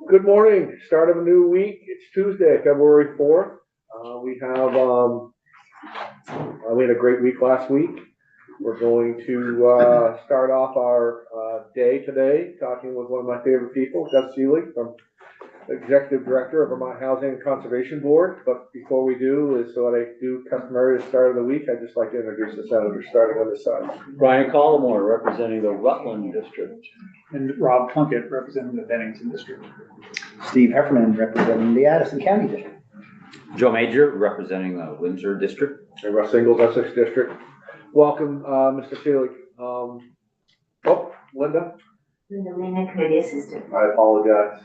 Good morning. Start of a new week. It's Tuesday, February 4th. We had a great week last week. We're going to start off our day today talking with one of my favorite people, Gus Seelig, from Executive Director of Vermont Housing and Conservation Board. But before we do, is what I do customary at the start of the week, I'd just like to introduce the senators, starting on this side. Brian Collmore, representing the Rutland District. And Rob Plunkett, representing the Bennington District. Steve Heffernan, representing the Addison County District. Joe Major, representing the Windsor District. And Russ Ingalls, Essex District. Welcome, Mr. Seelig. Linda? Linda Lehman, Committee Assistant. I apologize.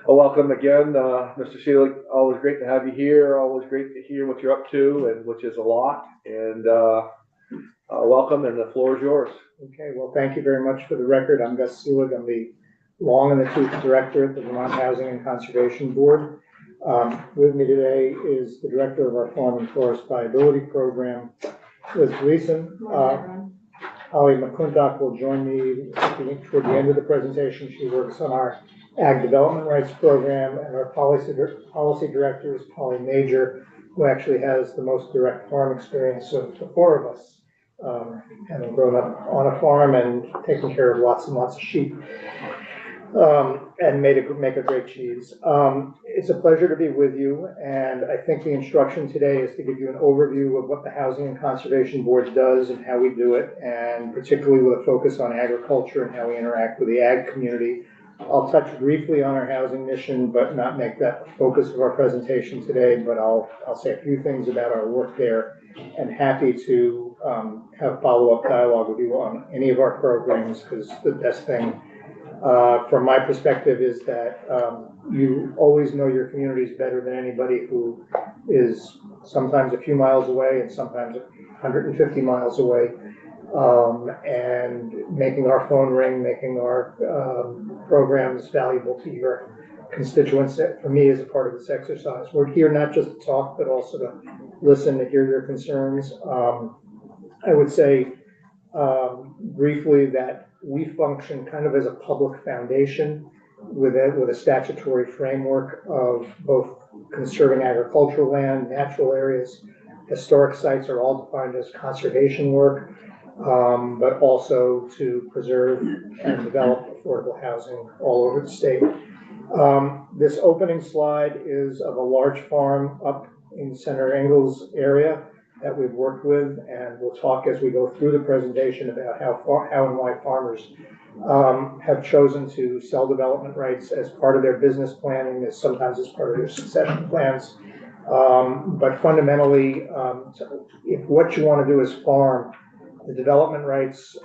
Well, welcome again, Mr. Seelig. Always great to have you here. Always great to hear what you're up to, and which is a lot. And welcome, and the floor is yours. Okay, well, thank you very much. For the record, I'm Gus Seelig. I'm the long in the tooth director at the Vermont Housing and Conservation Board. With me today is the director of our Farm and Forest Viability Program, Liz Gleason. Holly McClintock will join me toward the end of the presentation. She works on our Ag Development Rights Program, and our policy director is Polly Major, who actually has the most direct farm experience of the four of us, having grown up on a farm and taken care of lots and lots of sheep, and make a great cheese. It's a pleasure to be with you, and I think the instruction today is to give you an overview of what the Housing and Conservation Board does and how we do it, and particularly with a focus on agriculture and how we interact with the ag community. I'll touch briefly on our housing mission, but not make that the focus of our presentation today, but I'll say a few things about our work there, and happy to have follow-up dialogue with you on any of our programs, because the best thing from my perspective is that you always know your communities better than anybody who is sometimes a few miles away and sometimes 150 miles away. And making our phone ring, making our programs valuable to your constituents, for me, is a part of this exercise. We're here not just to talk, but also to listen, to hear your concerns. I would say briefly that we function kind of as a public foundation with a statutory framework of both conserving agricultural land, natural areas. Historic sites are all defined as conservation work. But also to preserve and develop affordable housing all over the state. This opening slide is of a large farm up in Senator Ingalls area that we've worked with, and we'll talk as we go through the presentation about how and why farmers have chosen to sell development rights as part of their business planning, as sometimes as part of their succession plans. But fundamentally, if what you want to do is farm, the development rights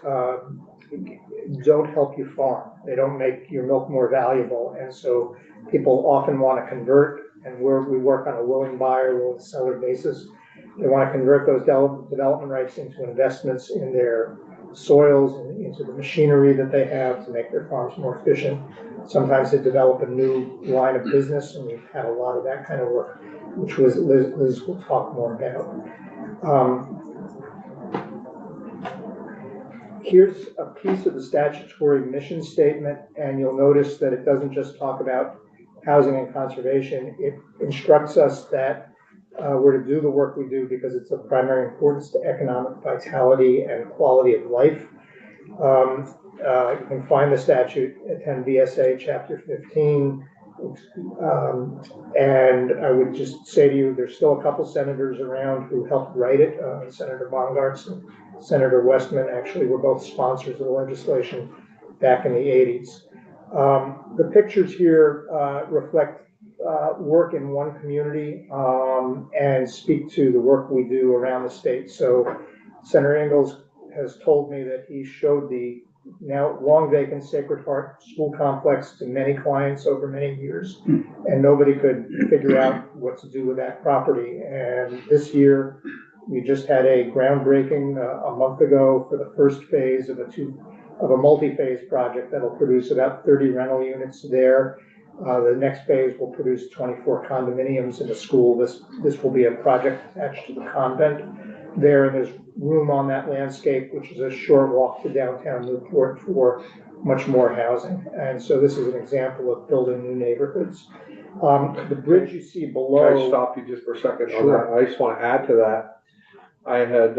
don't help you farm. They don't make your milk more valuable. And so people often want to convert, and we work on a willing buyer, willing seller basis. They want to convert those development rights into investments in their soils and into the machinery that they have to make their farms more efficient. Sometimes they develop a new line of business, and we've had a lot of that kind of work, which Liz will talk more about. Here's a piece of the statutory mission statement, and you'll notice that it doesn't just talk about housing and conservation. It instructs us that we're to do the work we do because it's of primary importance to economic vitality and quality of life. You can find the statute at 10 VSA Chapter 15. And I would just say to you, there's still a couple senators around who helped write it. Senator Bongartz and Senator Westman actually were both sponsors of the legislation back in the 80s. The pictures here reflect work in one community and speak to the work we do around the state. So Senator Ingalls has told me that he showed the now long vacant Sacred Heart School Complex to many clients over many years, and nobody could figure out what to do with that property. And this year, we just had a groundbreaking a month ago for the first phase of a multi-phase project that'll produce about 30 rental units there. The next phase will produce 24 condominiums in the school. This will be a project attached to the convent. there, and there's room on that landscape, which is a short walk to downtown Newport for much more housing. And so this is an example of building new neighborhoods. The bridge you see Can I below. stop you just for a second on Sure. that? I just want to add to that. I had,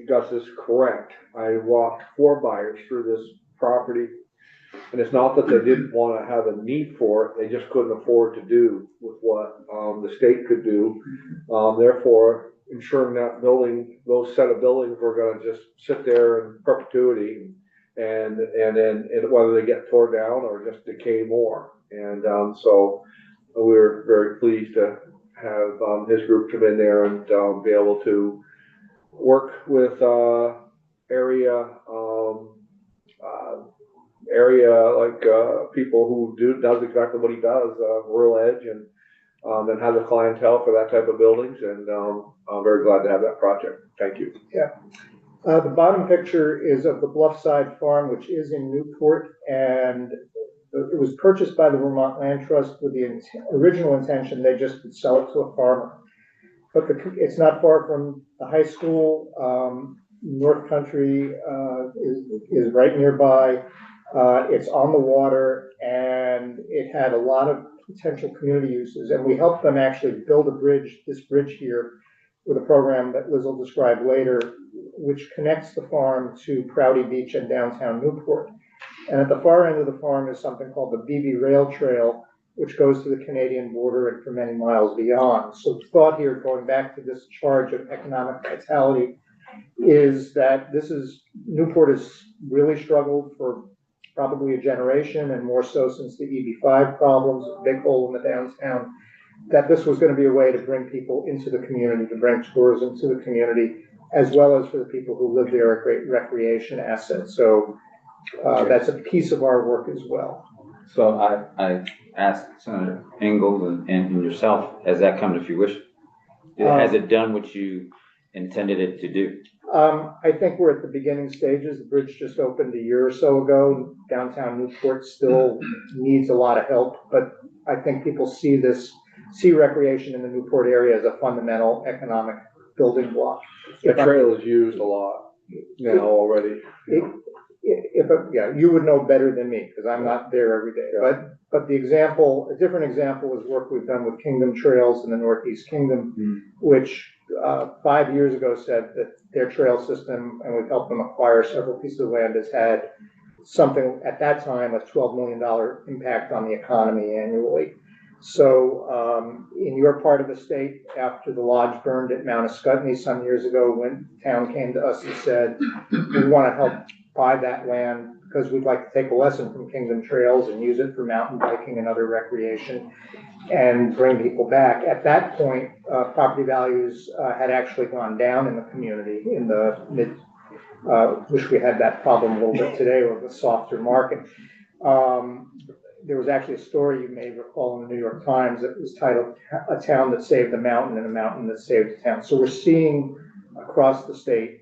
got this correct. I walked 4 buyers through this property. And it's not that they didn't want to have a need for it, they just couldn't afford to do with what, the state could do. Therefore, ensuring that building, those set of buildings were gonna just sit there in perpetuity. And then, whether they get torn down or just decay more. And, so we were very pleased to have, his group come in there and, be able to work with, people who does exactly what he does, Rural Edge, and then has a clientele for that type of buildings, and I'm very glad to have that project. Thank you. The bottom picture is of the Bluffside Farm, which is in Newport, and it was purchased by the Vermont Land Trust with the original intention they just would sell it to a farmer. But it's not far from the high school. North Country is right nearby. It's on the water, and it had a lot of potential community uses. And we helped them actually build this bridge here, with a program that Liz will describe later, which connects the farm to Prouty Beach and downtown Newport. And at the far end of the farm is something called the BB Rail Trail, which goes to the Canadian border and for many miles beyond. So the thought here, going back to this charge of economic vitality, is that Newport has really struggled for probably a generation, and more so since the EB5 problems, a big hole in the downtown, that this was going to be a way to bring people into the community, to bring tourism to the community, as well as for the people who live there, a great recreation asset. So that's a piece of our work as well. So I asked Senator Engel and yourself, has that come to fruition? Has it done what you intended it to do? I think we're at the beginning stages. The bridge just opened a year or so ago. Downtown Newport still needs a lot of help, but I think people see recreation in the Newport area as a fundamental economic building block. The trail is used a lot now already. You would know better than me, because I'm not there every day. Yeah. But a different example is work we've done with Kingdom Trails in the Northeast Kingdom, which 5 years ago said that their trail system, and we've helped them acquire several pieces of land, has had something at that time, a $12 million impact on the economy annually. So in your part of the state, after the lodge burned at Mount Ascutney some years ago, when the town came to us and said, we want to help buy that land because we'd like to take a lesson from Kingdom Trails and use it for mountain biking and other recreation and bring people back. At that point, property values had actually gone down in the community in the wish we had that problem a little bit today with a softer market. There was actually a story you may recall in the New York Times that was titled "A Town That Saved a Mountain and a Mountain That Saved a Town." So we're seeing across the state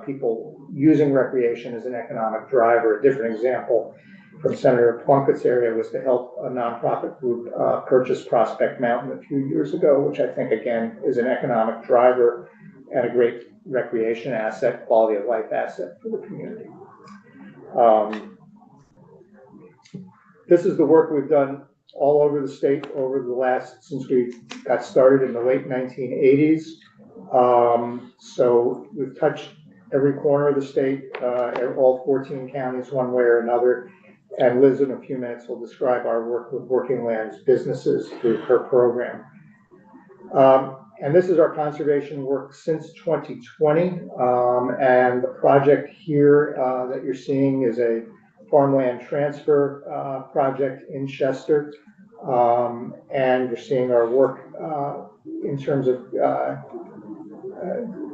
people using recreation as an economic driver. A different example from Senator Plunkett's area was to help a nonprofit group purchase Prospect Mountain a few years ago, which I think, again, is an economic driver and a great recreation asset, quality of life asset for the community. This is the work we've done all over the state since we got started in the late 1980s. So we've touched every corner of the state, all 14 counties one way or another. And Liz, in a few minutes, will describe our work with Working Lands businesses through her program. And this is our conservation work since 2020. And the project here that you're seeing is a farmland transfer project in Chester. And you're seeing our work in terms of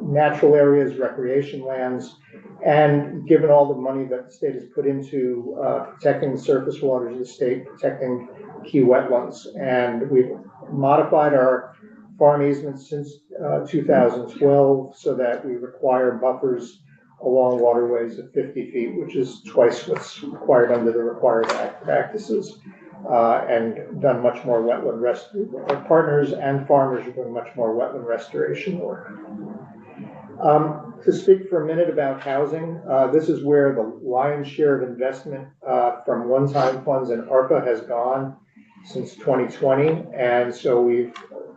natural areas, recreation lands, and given all the money that the state has put into protecting the surface waters of the state, protecting key wetlands. And we've modified our farm easements since 2012 so that we require buffers along waterways of 50 feet, which is twice what's required under the Required Act practices, and done much more wetland our partners and farmers are doing much more wetland restoration work. To speak for a minute about housing, this is where the lion's share of investment from one-time funds and ARPA has gone since 2020. And so we've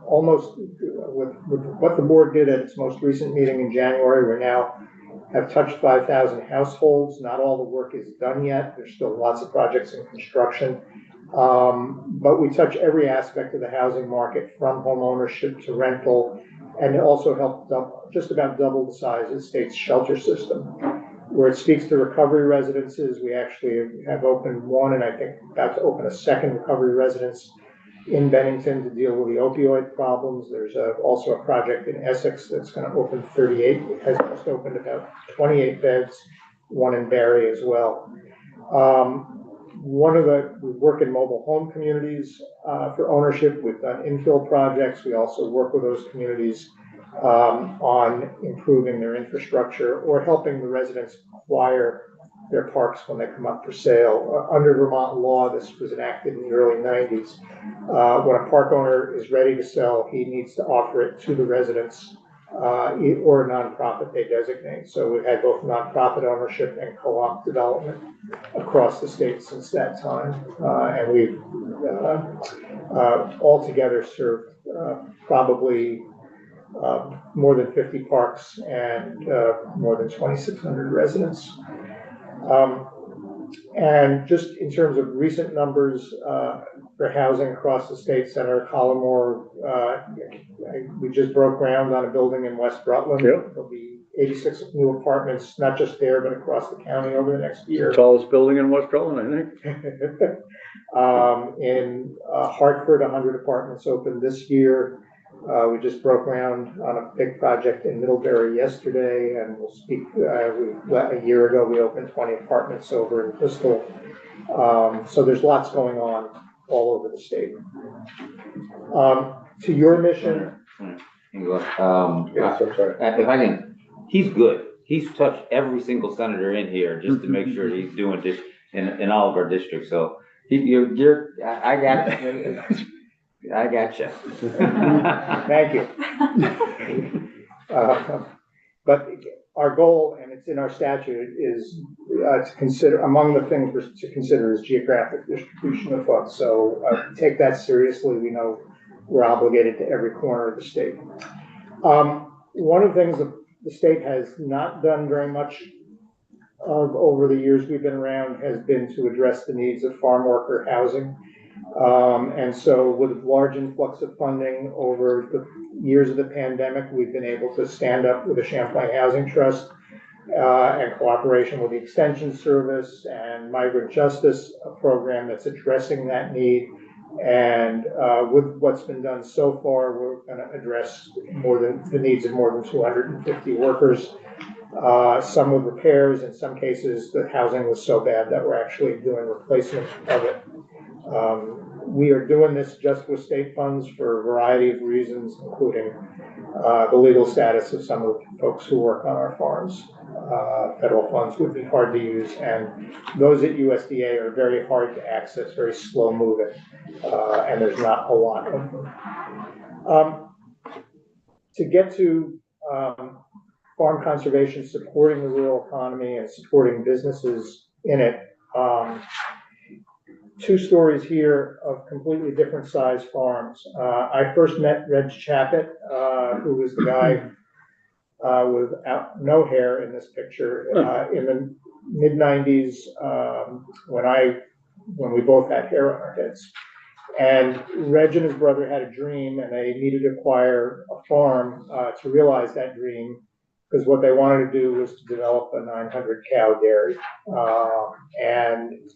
almost, with what the board did at its most recent meeting in January, we now have touched 5,000 households. Not all the work is done yet. There's still lots of projects in construction. But we touch every aspect of the housing market, from home ownership to rental, and it also helped just about double the size of the state's shelter system. Where it speaks to recovery residences, we actually have opened one, and I think about to open a second recovery residence in Bennington to deal with the opioid problems. There's also a project in Essex that's going to open 38. It has just opened about 28 beds, one in Barry as well. We work in mobile home communities for ownership. We've done infill projects. We also work with those communities on improving their infrastructure or helping the residents acquire their parks when they come up for sale. Under Vermont law, this was enacted in the early 90s. When a park owner is ready to sell, he needs to offer it to the residents or a nonprofit they designate. So we've had both nonprofit ownership and co-op development across the state since that time. And we've altogether served probably more than 50 parks and more than 2,600 residents. And just in terms of recent numbers for housing across the state, Senator Collmore, we just broke ground on a building in West Rutland. Yep. There'll be 86 new apartments, not just there, but across the county over the next year. Tallest building in West Rutland, I think. In Hartford, 100 apartments opened this year. We just broke ground on a big project in Middlebury yesterday, and we'll speak, a year ago, we opened 20 apartments over in Bristol. So there's lots going on all over the state. To your mission. English, Yes, I'm sorry. if I can, he's good. He's touched every single senator in here just to make sure he's doing this in all of our districts. So I got you. Thank you. But our goal, and it's in our statute, is to consider, among the things to consider is geographic distribution of funds. So take that seriously. We know we're obligated to every corner of the state. One of the things that the state has not done very much of over the years we've been around has been to address the needs of farm worker housing. And so with a large influx of funding over the years of the pandemic, we've been able to stand up with the Champlain Housing Trust and cooperation with the Extension Service and Migrant Justice, a program that's addressing that need. And with what's been done so far, we're going to address the needs of more than 250 workers. Some with repairs. In some cases, the housing was so bad that we're actually doing replacement of it. We are doing this just with state funds for a variety of reasons, including the legal status of some of the folks who work on our farms. Federal funds would be hard to use, and those at USDA are very hard to access, very slow moving, and there's not a lot of them. To get to farm conservation, supporting the rural economy and supporting businesses in it, two stories here of completely different size farms. I first met Reg Chappett, who was the guy without no hair in this picture in the mid-90s when we both had hair on our heads. And Reg and his brother had a dream, and they needed to acquire a farm to realize that dream, because what they wanted to do was to develop a 900 cow dairy. And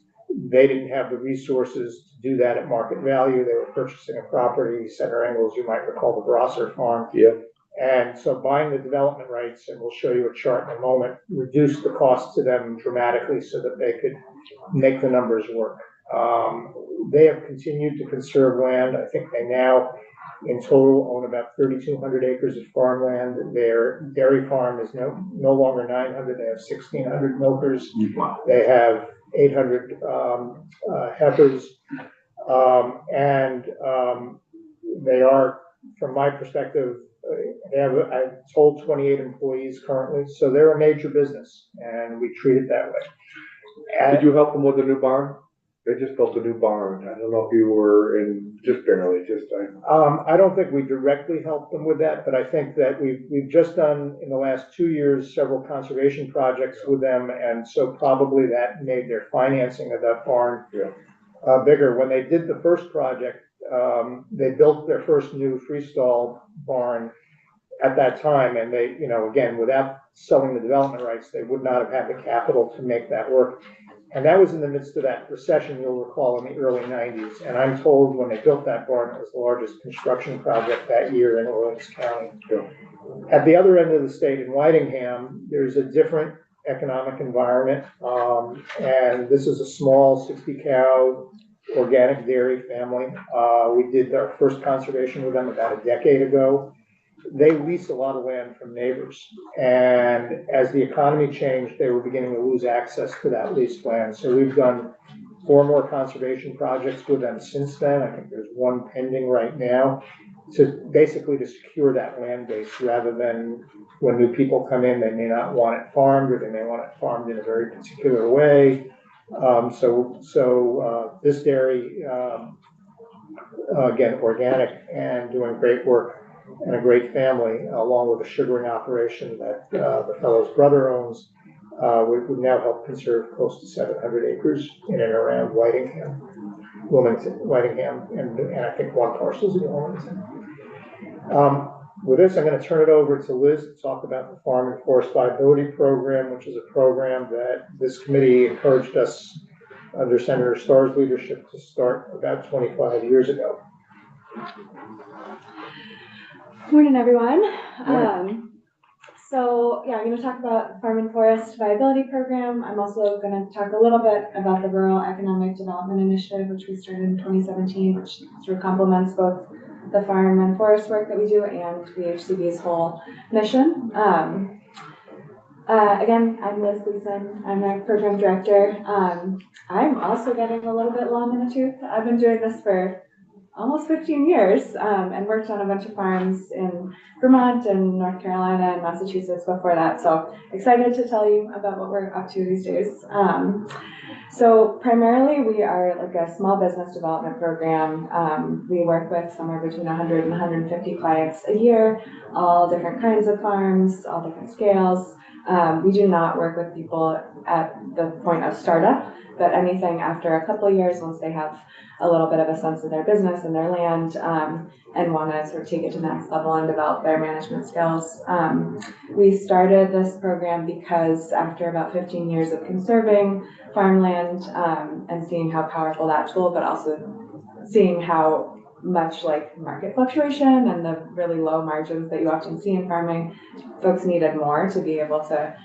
they didn't have the resources to do that at market value. They were purchasing a property, Senator Engels, you might recall the Grosser farm. Yep. And so buying the development rights, and we'll show you a chart in a moment, reduced the cost to them dramatically so that they could make the numbers work. They have continued to conserve land. I think they now, in total, own about 3,200 acres of farmland. Their dairy farm is no longer 900. They have 1,600 milkers. Wow. They have 800 heifers. And they are, from my perspective, They have, I'm told, 28 employees currently, so they're a major business, and we treat it that way. Did you help them with the new barn? They just built a new barn. I don't know if you were in, just barely, I don't think we directly helped them with that, but I think that we've just done, in the last 2 years, several conservation projects with them, and so probably that made their financing of that barn bigger. When they did the first project, they built their first new freestall barn at that time, and they, again, without selling the development rights, they would not have had the capital to make that work. And that was in the midst of that recession, you'll recall, in the early 90s. And I'm told when they built that barn, it was the largest construction project that year in Orleans County. At the other end of the state in Whitingham, there's a different economic environment. And this is a small 60-cow organic dairy family. We did our first conservation with them about a decade ago. They leased a lot of land from neighbors. And as the economy changed, they were beginning to lose access to that leased land. So we've done 4 more conservation projects with them since then. I think there's one pending right now to basically to secure that land base, rather than when new people come in, they may not want it farmed, or they may want it farmed in a very particular way. This dairy, again, organic and doing great work, and a great family, along with a sugaring operation that the fellow's brother owns. We've now helped conserve close to 700 acres in and around Whitingham, and I think 1 parcel is in Wilmington. With this, I'm going to turn it over to Liz to talk about the Farm and Forest Viability Program, which is a program that this committee encouraged us under Senator Starr's leadership to start about 25 years ago. Morning, everyone. Morning. I'm going to talk about the Farm and Forest Viability Program. I'm also going to talk a little bit about the Rural Economic Development Initiative, which we started in 2017, which sort of complements both the farm and forest work that we do and VHCB's whole mission. Again, I'm Liz Gleason. I'm our program director. I'm also getting a little bit long in the tooth. I've been doing this for almost 15 years, and worked on a bunch of farms in Vermont and North Carolina and Massachusetts before that. So excited to tell you about what we're up to these days. So primarily we are like a small business development program. We work with somewhere between 100 and 150 clients a year, all different kinds of farms, all different scales. We do not work with people at the point of startup, but anything after a couple of years, once they have a little bit of a sense of their business and their land, and want to sort of take it to the next level and develop their management skills. We started this program because after about 15 years of conserving farmland, and seeing how powerful that tool, but also seeing how much like market fluctuation and the really low margins that you often see in farming, folks needed more to be able to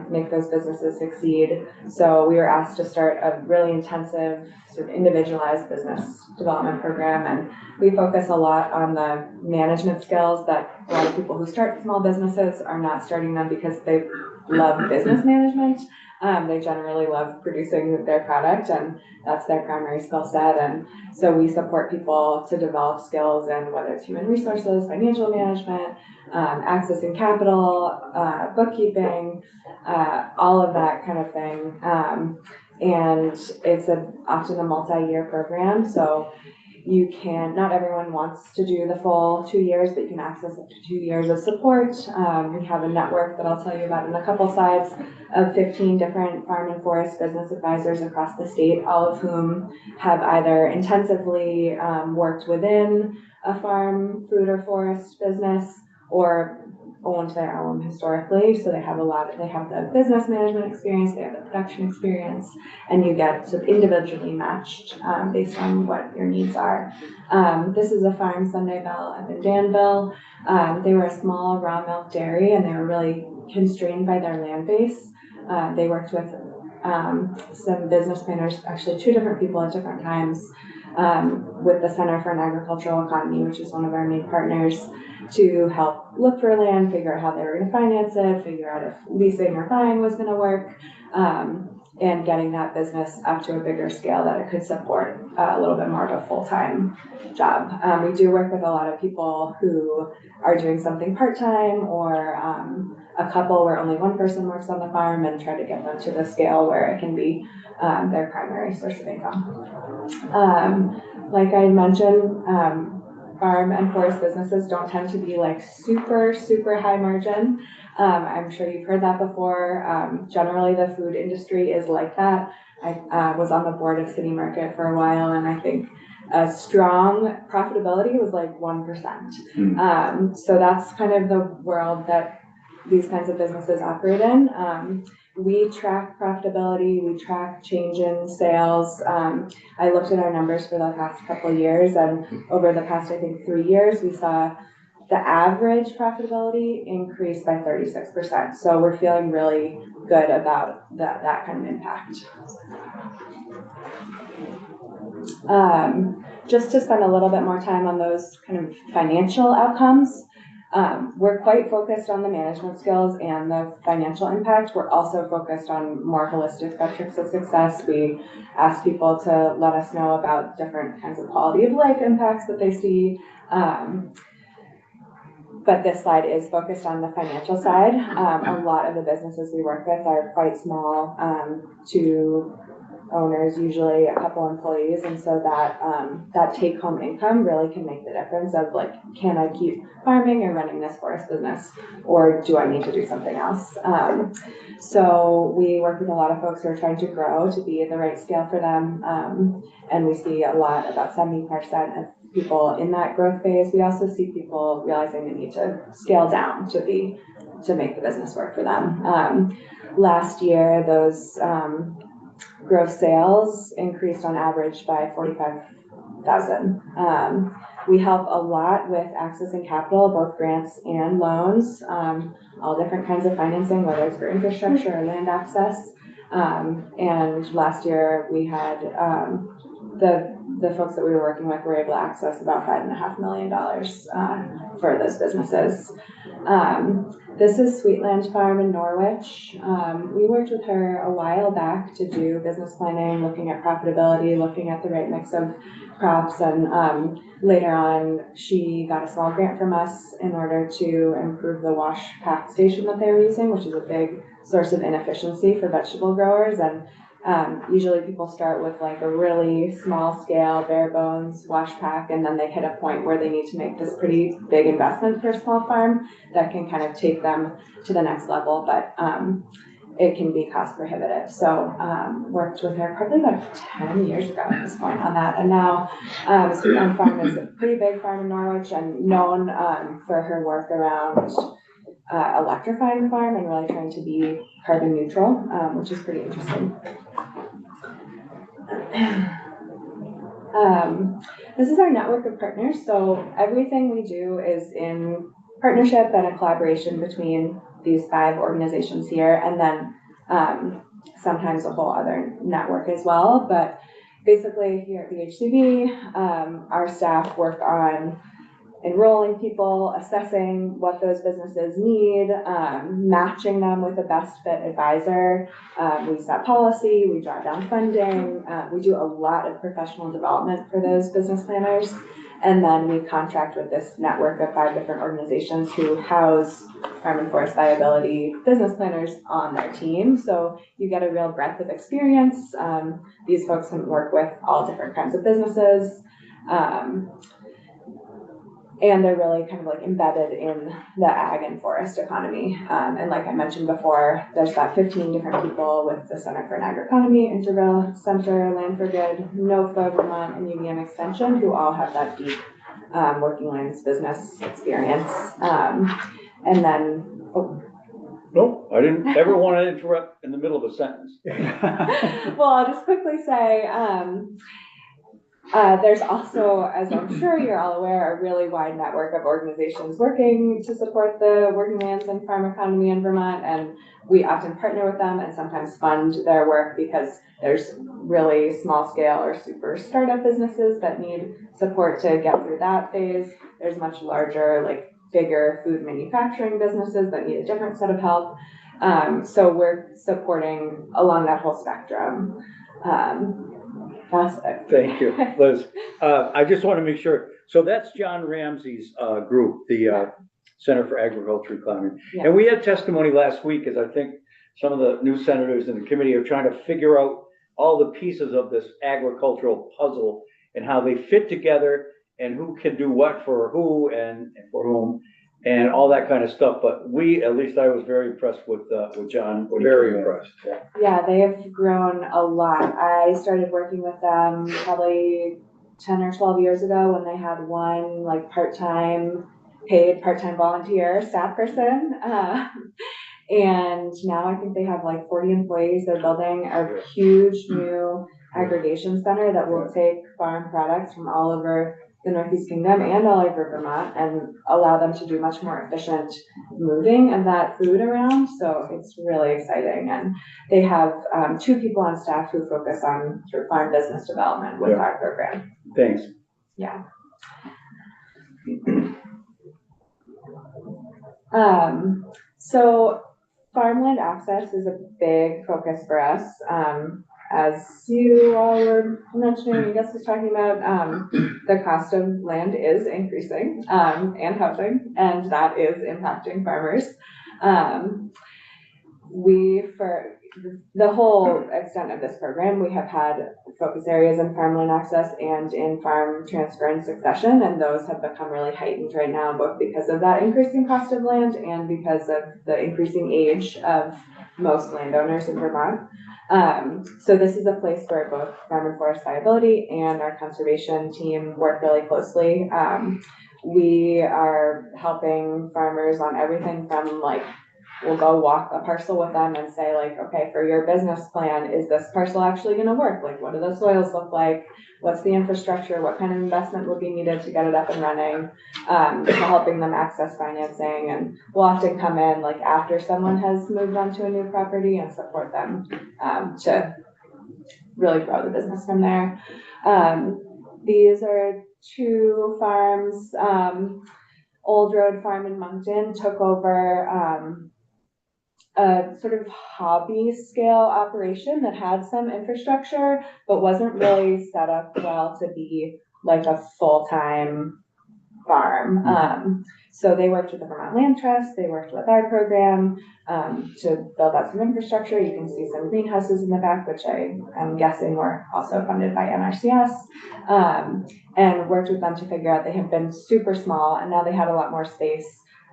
make those businesses succeed. So we were asked to start a really intensive sort of individualized business development program, and we focus a lot on the management skills that a lot of people who start small businesses are not starting them because they love business management. They generally love producing their product, and that's their primary skill set. And so we support people to develop skills in whether it's human resources, financial management, accessing capital, bookkeeping, all of that kind of thing. And it's often a multi-year program. So you can, not everyone wants to do the full 2 years, but you can access up to 2 years of support. We have a network that I'll tell you about in a couple slides of 15 different farm and forest business advisors across the state, all of whom have either intensively worked within a farm, food, or forest business, or owned their own historically. So they have the business management experience, they have the production experience, and you get sort of individually matched based on what your needs are. This is a farm, Sunday Bell up in Danville. They were a small raw milk dairy, and they were really constrained by their land base. They worked with some business planners, actually 2 different people at different times, with the Center for an Agricultural Economy, which is one of our main partners, to help look for land, figure out how they were going to finance it, figure out if leasing or buying was going to work. and getting that business up to a bigger scale that it could support a little bit more of a full-time job. We do work with a lot of people who are doing something part-time, or a couple where only one person works on the farm, and try to get them to the scale where it can be their primary source of income. Like I mentioned, farm and forest businesses don't tend to be like super, super high margin. I'm sure you've heard that before. Generally, the food industry is like that. I was on the board of City Market for a while, and I think a strong profitability was like 1%. So that's kind of the world that these kinds of businesses operate in. We track profitability, we track change in sales. I looked at our numbers for the past couple of years, and over the past, I think, 3 years, we saw the average profitability increase by 36%. So we're feeling really good about that kind of impact. Just to spend a little bit more time on those kind of financial outcomes, we're quite focused on the management skills and the financial impact. We're also focused on more holistic metrics of success. We ask people to let us know about different kinds of quality of life impacts that they see. But this slide is focused on the financial side. A lot of the businesses we work with are quite small, 2 owners, usually a couple employees, and so that take-home income really can make the difference of like, can I keep farming or running this forest business, or do I need to do something else? So we work with a lot of folks who are trying to grow to be at the right scale for them, and we see a lot, about 70% of people in that growth phase. We also see people realizing they need to scale down to make the business work for them. Last year, those gross sales increased on average by 45,000. We help a lot with accessing capital, both grants and loans, all different kinds of financing, whether it's for infrastructure or land access. And last year we had the folks that we were working with were able to access about $5.5 million for those businesses. This is Sweetland Farm in Norwich. We worked with her a while back to do business planning, looking at profitability, looking at the right mix of crops, and later on she got a small grant from us in order to improve the wash pack station that they were using, which is a big source of inefficiency for vegetable growers. And usually people start with like a really small scale, bare bones wash pack, and then they hit a point where they need to make this pretty big investment for a small farm that can kind of take them to the next level, but it can be cost prohibitive. So worked with her probably about 10 years ago at this point on that. And now Sweetland Farm is a pretty big farm in Norwich and known for her work around electrifying the farm and really trying to be carbon neutral, which is pretty interesting. This is our network of partners. So everything we do is in partnership and a collaboration between these 5 organizations here, and then sometimes a whole other network as well. But basically here at the HCB, our staff work on enrolling people, assessing what those businesses need, matching them with the best fit advisor. We set policy, we draw down funding, we do a lot of professional development for those business planners. And then we contract with this network of 5 different organizations who house farm and forest viability business planners on their team. So you get a real breadth of experience. These folks can work with all different kinds of businesses. And they're really kind of like embedded in the ag and forest economy. And like I mentioned before, there's about 15 different people with the Center for an Agroeconomy, Interville Center, Land for Good, NOFA, Vermont, and UVM Extension, who all have that deep working lands business experience. And then, Nope, I didn't ever want to interrupt in the middle of a sentence. well, I'll just quickly say, there's also, as I'm sure you're all aware, a really wide network of organizations working to support the working lands and farm economy in Vermont, and we often partner with them and sometimes fund their work because there's really small scale or super startup businesses that need support to get through that phase. There's much larger, like bigger food manufacturing businesses that need a different set of help. So we're supporting along that whole spectrum. That's it. Thank you, Liz. I just want to make sure, so that's John Ramsey's, group, the, Center for Agriculture and Climate. Yeah. And we had testimony last week, as I think some of the new senators in the committee are trying to figure out all the pieces of this agricultural puzzle and how they fit together and who can do what for who and for whom and all that kind of stuff. But at least I was very impressed with John. Very impressed. Yeah, they have grown a lot. I started working with them probably 10 or 12 years ago when they had one like paid part-time volunteer staff person. And now I think they have like 40 employees. They're building a huge new aggregation center that will take farm products from all over the Northeast Kingdom and all over Vermont and allow them to do much more efficient moving of that food around. So it's really exciting. And they have 2 people on staff who focus on sort of farm business development with our program. Thanks. Yeah. So farmland access is a big focus for us. As you all were mentioning, I guess was talking about, the cost of land is increasing, and housing, and that is impacting farmers. For the whole extent of this program, we have had focus areas in farmland access and in farm transfer and succession, and those have become really heightened right now, both because of that increasing cost of land and because of the increasing age of most landowners in Vermont. So this is a place where both Farm and Forest Viability and our conservation team work really closely. We are helping farmers on everything from like, we'll go walk a parcel with them and say like, okay, for your business plan, is this parcel actually gonna work? Like, what do the soils look like? What's the infrastructure? What kind of investment will be needed to get it up and running? To helping them access financing. And we'll often come in like after someone has moved on to a new property and support them to really grow the business from there. These are 2 farms. Old Road Farm in Moncton took over a sort of hobby scale operation that had some infrastructure, but wasn't really set up well to be like a full-time farm. So they worked with the Vermont Land Trust, they worked with our program to build out some infrastructure. You can see some greenhouses in the back, which I am guessing were also funded by NRCS, and worked with them to figure out, they have been super small and now they had a lot more space.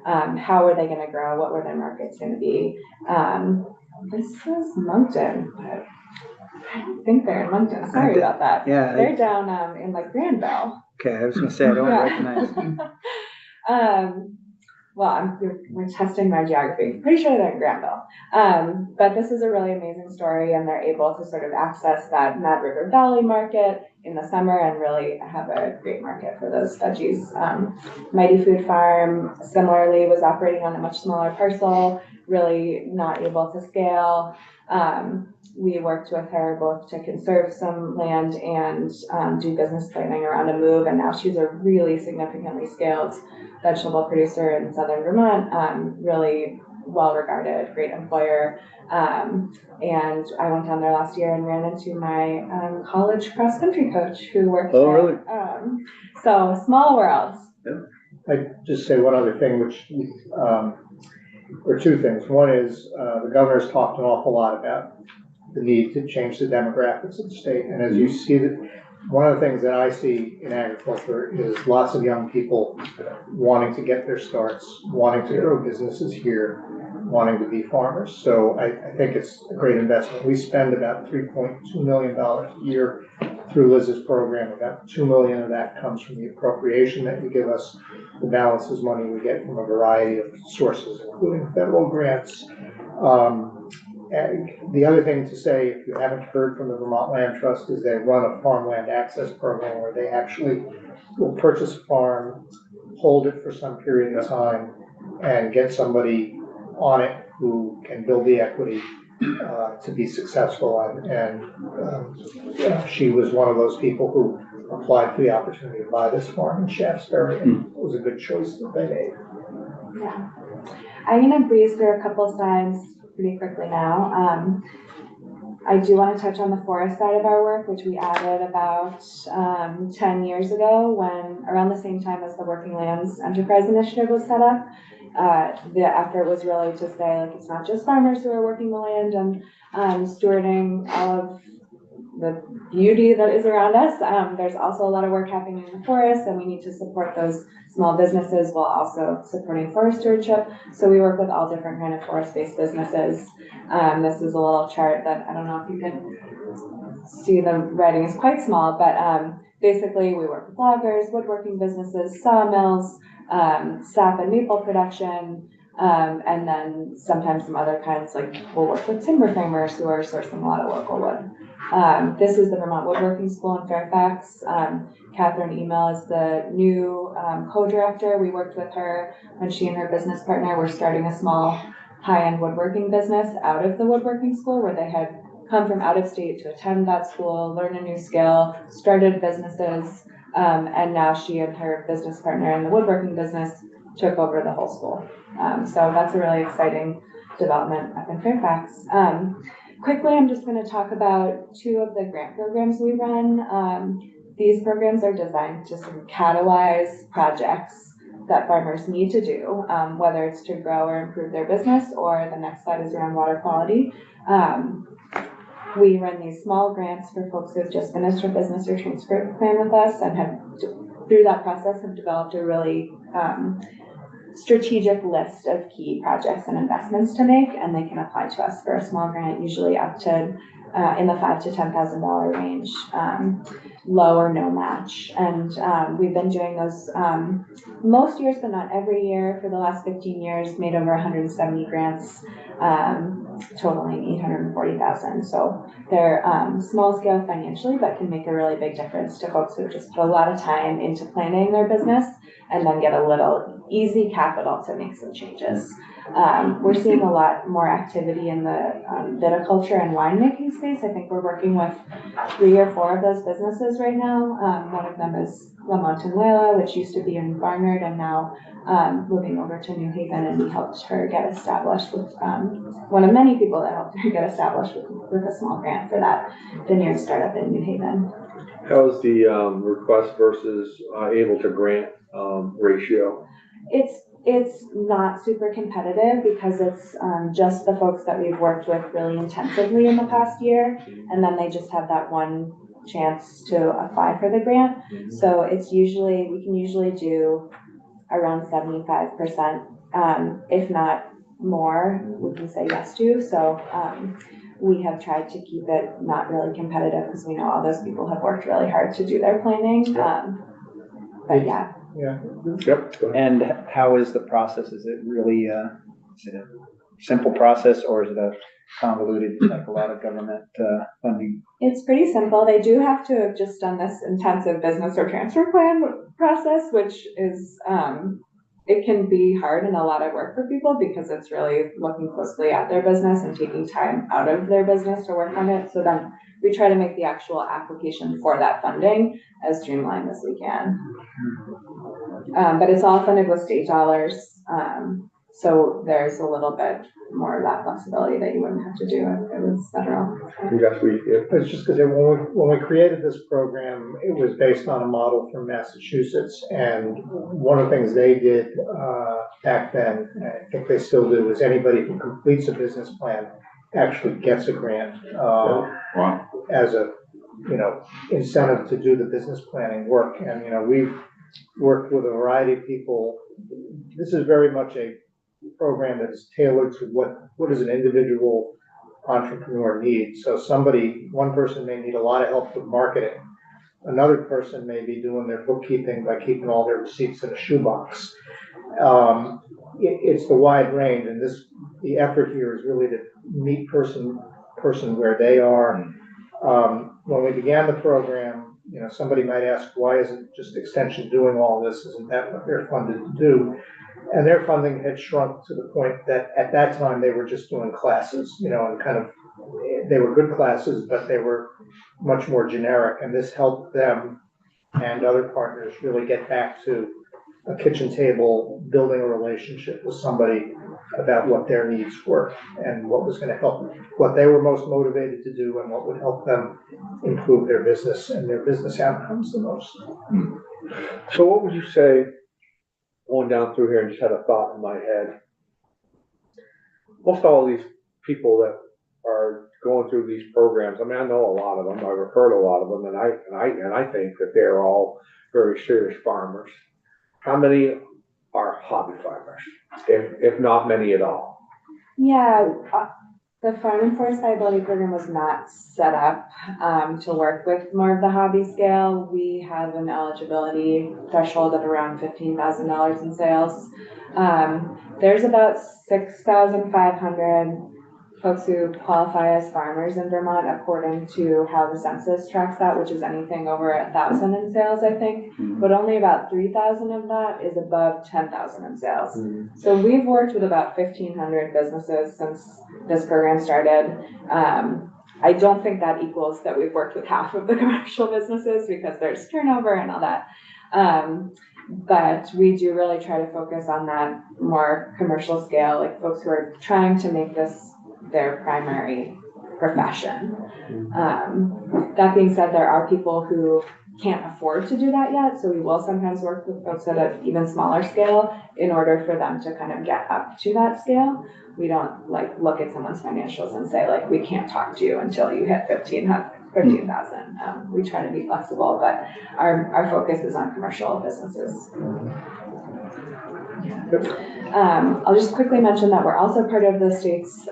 How were they going to grow? What were their markets going to be? This is Moncton, but I don't think they're in Moncton. Sorry about that. Yeah. They're down in like Granville. Okay, I was gonna say, I don't recognize. Well, we're testing my geography. Pretty sure they're in Granville. But this is a really amazing story, and they're able to sort of access that Mad River Valley market in the summer and really have a great market for those veggies. Mighty Food Farm similarly was operating on a much smaller parcel, really not able to scale. We worked with her both to conserve some land and do business planning around a move, and now she's a really significantly scaled vegetable producer in southern Vermont, really well-regarded, great employer. And I went down there last year and ran into my college cross-country coach who works Oh, there. really? So small world. I'd just say one other thing, which, or 2 things. One is, the governor's talked an awful lot about the need to change the demographics of the state. And as you see that, one of the things that I see in agriculture is lots of young people wanting to get their starts, wanting to grow businesses here, wanting to be farmers. So I think it's a great investment. We spend about $3.2 million a year through Liz's program. About $2 million of that comes from the appropriation that you give us. The balance is money we get from a variety of sources, including federal grants. And the other thing to say, if you haven't heard from the Vermont Land Trust, is they run a farmland access program where they actually will purchase a farm, hold it for some period of time, and get somebody on it who can build the equity to be successful. And she was one of those people who applied for the opportunity to buy this farm in Shaftesbury, and it was a good choice that they made. Yeah. I'm going to breeze through a couple slides pretty quickly now. I do want to touch on the forest side of our work, which we added about 10 years ago when, around the same time as the Working Lands Enterprise Initiative was set up. The effort was really to say, like, it's not just farmers who are working the land and stewarding all of the beauty that is around us. There's also a lot of work happening in the forest, and we need to support those small businesses while also supporting forest stewardship. So we work with all different kind of forest-based businesses. This is a little chart that I don't know if you can see, the writing is quite small, but basically we work with loggers, woodworking businesses, sawmills, sap and maple production, and then sometimes some other kinds, like we'll work with timber framers who are sourcing a lot of local wood. This is the Vermont Woodworking School in Fairfax. Catherine Email is the new co-director. We worked with her when she and her business partner were starting a small high-end woodworking business out of the woodworking school, where they had come from out of state to attend that school, learn a new skill, started businesses, and now she and her business partner in the woodworking business took over the whole school. So that's a really exciting development up in Fairfax. Quickly, I'm just going to talk about two of the grant programs we run. These programs are designed to sort of catalyze projects that farmers need to do, whether it's to grow or improve their business, or the next slide is around water quality. We run these small grants for folks who have just finished a business or transcript plan with us and have, through that process, have developed a really strategic list of key projects and investments to make, and they can apply to us for a small grant, usually up to in the $5,000 to $10,000 range, low or no match. And we've been doing those most years, but not every year, for the last 15 years, made over 170 grants, totaling $840,000. So they're small scale financially, but can make a really big difference to folks who just put a lot of time into planning their business and then get a little easy capital to make some changes. We're seeing a lot more activity in the viticulture and winemaking space. I think we're working with 3 or 4 of those businesses right now. One of them is La Montanuela, which used to be in Barnard and now moving over to New Haven, and we helped her get established with one of many people that helped her get established with a small grant for that vineyard startup in New Haven. How's the request versus able to grant ratio? It's not super competitive because it's just the folks that we've worked with really intensively in the past year, and then they just have that one chance to apply for the grant. So it's usually, we can usually do around 75%, if not more, we can say yes to. So we have tried to keep it not really competitive because we know all those people have worked really hard to do their planning. But yeah. Yeah. Yep. Go ahead. And how is the process? Is it really, is it a simple process, or is it a convoluted, like a lot of government funding? It's pretty simple. They do have to have just done this intensive business or transfer plan process, which is, it can be hard and a lot of work for people because it's really looking closely at their business and taking time out of their business to work on it. So then we try to make the actual application for that funding as streamlined as we can. But it's all funded with state dollars. So there's a little bit more of that flexibility that you wouldn't have to do if it was federal. Yes, It's just because when we created this program, it was based on a model from Massachusetts. And one of the things they did back then, and I think they still do, is anybody who completes a business plan actually gets a grant Wow. as a, incentive to do the business planning work. And, we've worked with a variety of people. This is very much a program that is tailored to what does an individual entrepreneur need. So one person may need a lot of help with marketing. Another person may be doing their bookkeeping by keeping all their receipts in a shoebox. It's the wide range, and the effort here is really to meet person where they are. When we began the program, somebody might ask, why isn't just Extension doing all this? Isn't that what they're funded to do? And their funding had shrunk to the point that at that time they were just doing classes, and they were good classes, but they were much more generic. And this helped them and other partners really get back to a kitchen table, building a relationship with somebody about what their needs were and what was gonna help, what they were most motivated to do and what would help them improve their business and their business outcomes the most. So what would you say, going down through here and just had a thought in my head? Most all these people that are going through these programs, I mean, I know a lot of them, I've heard a lot of them, and I think that they're all very serious farmers. How many are hobby farmers, if not many at all? Yeah, the Farm and Forest Viability Program was not set up to work with more of the hobby scale. We have an eligibility threshold of around $15,000 in sales. There's about 6,500 folks who qualify as farmers in Vermont according to how the census tracks that, which is anything over 1,000 in sales, I think. But only about 3,000 of that is above 10,000 in sales. So we've worked with about 1,500 businesses since this program started. I don't think that equals that we've worked with half of the commercial businesses because there's turnover and all that. But we do really try to focus on that more commercial scale, like folks who are trying to make this their primary profession. That being said, there are people who can't afford to do that yet, so we will sometimes work with folks at an even smaller scale in order for them to kind of get up to that scale. We don't like look at someone's financials and say like, we can't talk to you until you hit 15,000. We try to be flexible, but our focus is on commercial businesses. I'll just quickly mention that we're also part of the state's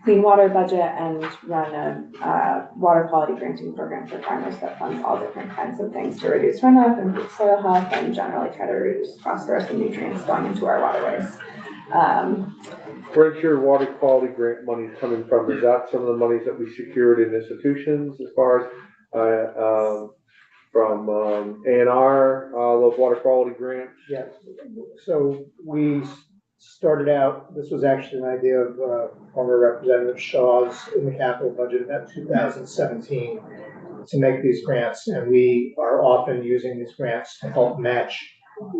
clean water budget and run a water quality granting program for farmers that funds all different kinds of things to reduce runoff, improve soil health, and generally try to reduce phosphorus and nutrients going into our waterways. Where's your water quality grant money coming from? Is that some of the monies that we secured in institutions as far as, from A&R, those water quality grants? Yes, so we started out, this was actually an idea of former Representative Shaw's in the capital budget about 2017 to make these grants, and we are often using these grants to help match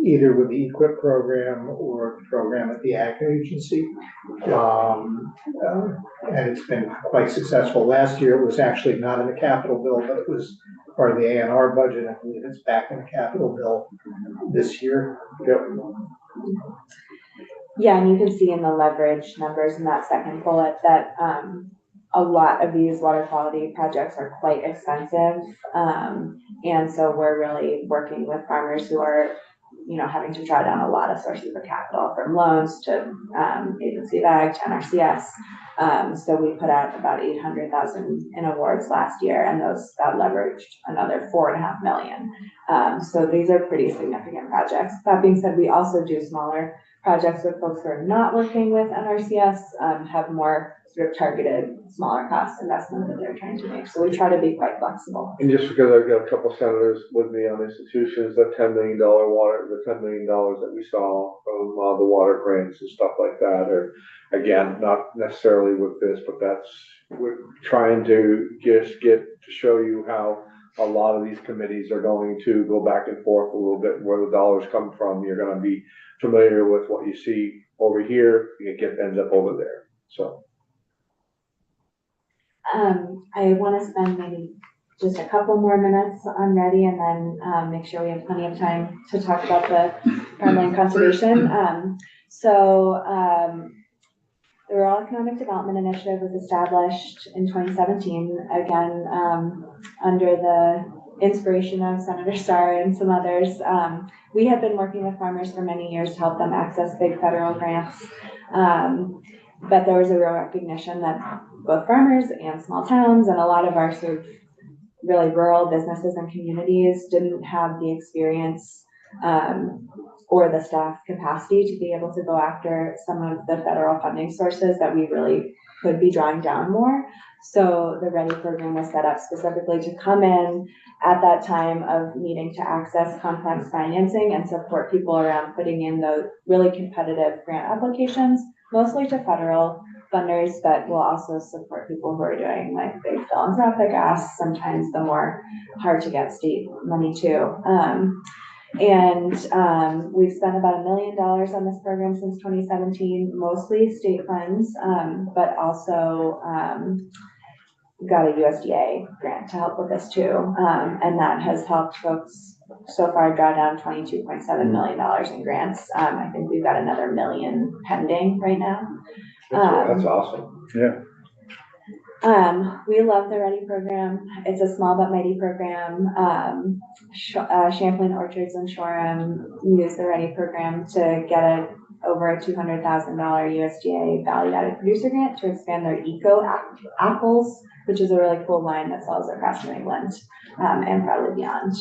either with the EQIP program or the program at the Ag Agency. And it's been quite successful. Last year, it was actually not in the capital bill, but it was part of the A&R budget. I believe it's back in the capital bill this year. Yep. Yeah, and you can see in the leverage numbers in that second bullet that a lot of these water quality projects are quite expensive. And so we're really working with farmers who are, you know, having to draw down a lot of sources of capital, from loans to agency ag to NRCS. So we put out about 800,000 in awards last year, and that leveraged another 4.5 million. So these are pretty significant projects. That being said, we also do smaller projects with folks who are not working with NRCS, have more sort of targeted, smaller cost investment that they're trying to make. So we try to be quite flexible. And just because I've got a couple senators with me on institutions, that $10 million that we saw from the water grants and stuff like that, or again, not necessarily with this, but we're trying to just get to show you how a lot of these committees are going to go back and forth a little bit, where the dollars come from. You're going to be familiar with what you see over here, it ends up over there. So. I want to spend maybe just a couple more minutes on Ready, and then make sure we have plenty of time to talk about the farmland conservation. The Rural Economic Development Initiative was established in 2017, again, under the inspiration of Senator Starr and some others. We have been working with farmers for many years to help them access big federal grants. But there was a real recognition that both farmers and small towns and a lot of our sort of really rural businesses and communities didn't have the experience or the staff capacity to be able to go after some of the federal funding sources that we really could be drawing down more. So the Ready program was set up specifically to come in at that time of needing to access complex financing and support people around putting in the really competitive grant applications, mostly to federal funders, but will also support people who are doing like big philanthropic asks, sometimes the more hard to get state money too. And, we've spent about $1 million on this program since 2017, mostly state funds, but also, got a USDA grant to help with this too. And that has helped folks so far draw down $22.7 million in grants. I think we've got another $1 million pending right now. That's awesome. We love the Ready program. It's a small but mighty program. Champlain Orchards and Shoreham use the Ready program to get over a $200,000 USDA value-added producer grant to expand their eco apples, which is a really cool line that sells across New England, and probably beyond.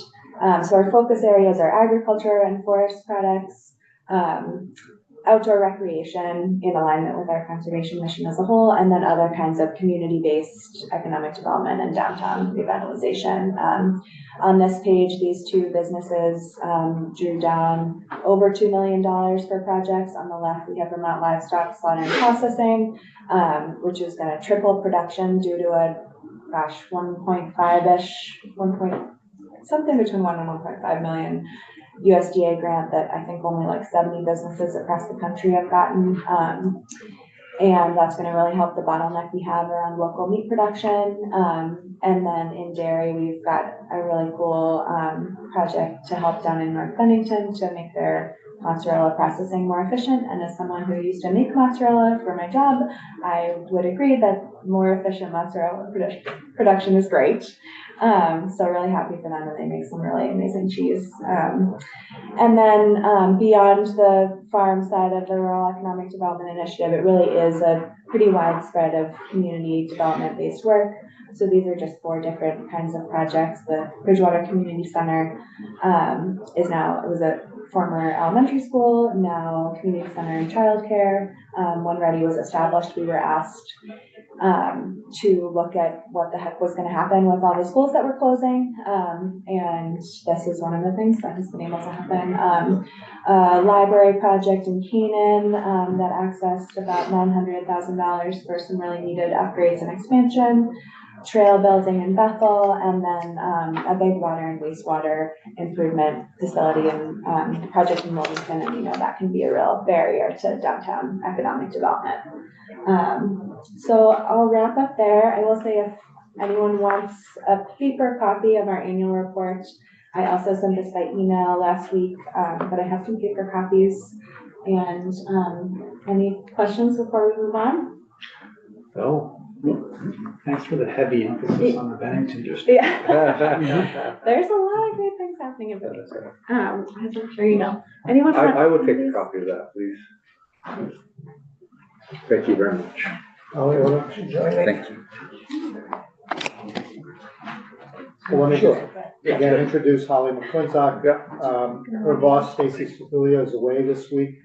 So our focus areas are agriculture and forest products, outdoor recreation in alignment with our conservation mission as a whole, and then other kinds of community-based economic development and downtown revitalization. On this page, these two businesses drew down over $2 million for projects. On the left, we have Vermont Livestock Slaughter and Processing, which is going to triple production due to a, 1.5-ish, something between 1 and 1.5 million USDA grant that I think only like 70 businesses across the country have gotten. And that's going to really help the bottleneck we have around local meat production. And then in dairy, we've got a really cool project to help down in North Bennington to make their mozzarella processing more efficient. And as someone who used to make mozzarella for my job, I would agree that more efficient mozzarella production is great. So really happy for them, and they make some really amazing cheese. And then beyond the farm side of the Rural Economic Development Initiative, it really is a pretty widespread of community development-based work. So these are just 4 different kinds of projects. The Bridgewater Community Center it was a former elementary school, now community center and childcare. When Ready was established, we were asked to look at what the heck was going to happen with all the schools that were closing. And this is one of the things that has been able to happen. A library project in Canaan that accessed about $900,000 for some really needed upgrades and expansion. Trail building in Bethel, and then a big water and wastewater improvement facility and project in Wilmington, and that can be a real barrier to downtown economic development. So I'll wrap up there. I will say if anyone wants a paper copy of our annual report, I also sent this by email last week, but I have some paper copies. And any questions before we move on? No. Thanks for the heavy emphasis on the Bennington district. Yeah. There's a lot of great things happening in Bennington. As I'm sure you know. Anyone? I would take a copy of that, please. Thank you very much. Holly, why don't you join me? Thank you. So let me just again introduce Holly McClintock. Her boss, Stacy Stapulio, is away this week.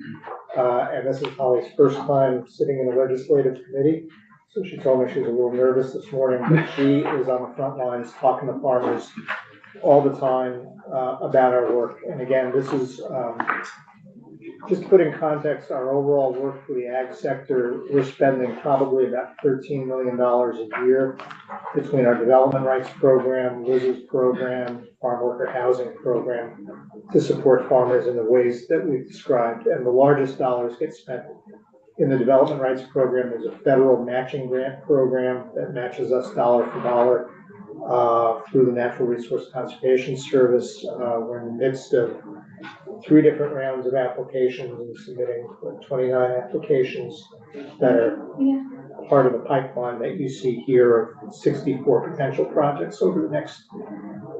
And this is Holly's first time sitting in a legislative committee. So she told me she was a little nervous this morning, but she is on the front lines talking to farmers all the time about our work. And again, this is just to put in context our overall work for the ag sector. We're spending probably about $13 million a year between our development rights program, Liz's program, farm worker housing program to support farmers in the ways that we've described. And the largest dollars get spent in the development rights program. There's a federal matching grant program that matches us dollar for dollar through the Natural Resource Conservation Service. We're in the midst of 3 different rounds of applications and submitting 29 applications that are part of the pipeline that you see here of 64 potential projects over the next